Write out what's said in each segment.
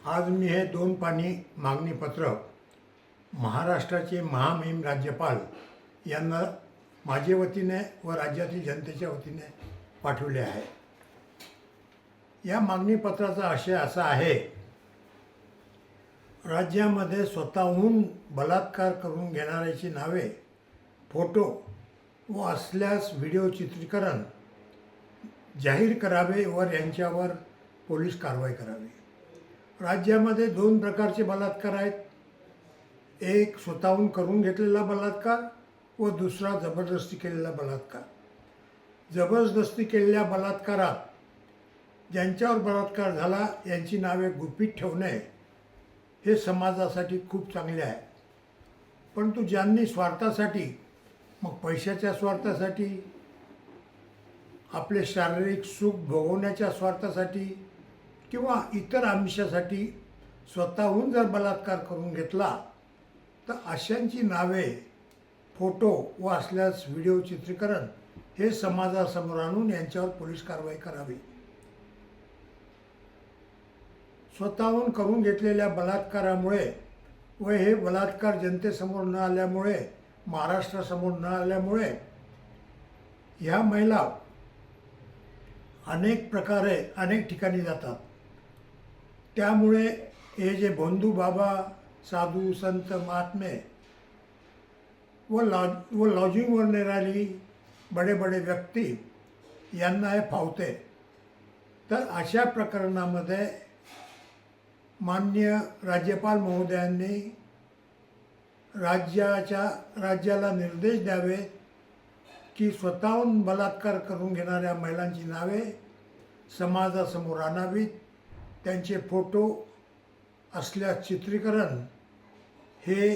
आज मी हे दोन पानी मागणीपत्र महाराष्ट्राचे महामहिम राज्यपाल यांना माझ्या वतीने व राज्यातील जनतेच्या वतीने पाठवले आहे। या मागणीपत्राचा आशय असा आहे, राज्यामध्ये स्वतःहून बलात्कार करून घेणाऱ्याची नावे, फोटो व असल्यास व्हिडिओ चित्रीकरण जाहीर करावे व यांच्यावर पोलीस कारवाई करावी। राज्यामध्ये दोन प्रकारचे बलात्कार आहेत, एक स्वतःहून करून घेतलेला बलात्कार व दुसरा जबरदस्ती केलेला बलात्कार। जबरदस्ती केलेल्या बलात्कारात ज्यांच्यावर बलात्कार झाला यांची नावे गुपित ठेवणे हे समाजासाठी खूप चांगले आहे, परंतु ज्यांनी स्वार्थासाठी, मग पैशाच्या स्वार्थासाठी, आपले शारीरिक सुख भोगवण्याच्या स्वार्थासाठी किंवा इतर आमिषासाठी स्वतःहून जर बलात्कार करून घेतला तर अशांची नावे, फोटो व असल्यास व्हिडिओ चित्रीकरण हे समाजासमोर आणून यांच्यावर पोलीस कारवाई करावी। स्वतःहून करून घेतलेल्या बलात्कारामुळे व हे बलात्कार जनतेसमोर न आल्यामुळे, महाराष्ट्रासमोर न आल्यामुळे ह्या महिला अनेक प्रकारे अनेक ठिकाणी जातात। त्यामुळे हे जे बंधू बाबा, साधू संत महात्मे व लॉजिंगवर नेणारी बडे बडे व्यक्ती यांना हे फावते। तर अशा प्रकरणामध्ये माननीय राज्यपाल महोदयांनी राज्याला निर्देश द्यावे की स्वतःहून बलात्कार करून घेणाऱ्या महिलांची नावे समाजासमोर आणावीत, त्यांचे फोटो असल्यास चित्रीकरण हे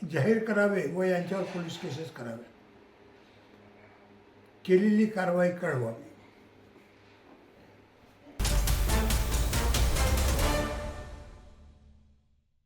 जाहीर करावे व यांच्यावर पोलीस केसेस करावे, केलेली कारवाई कळवावी।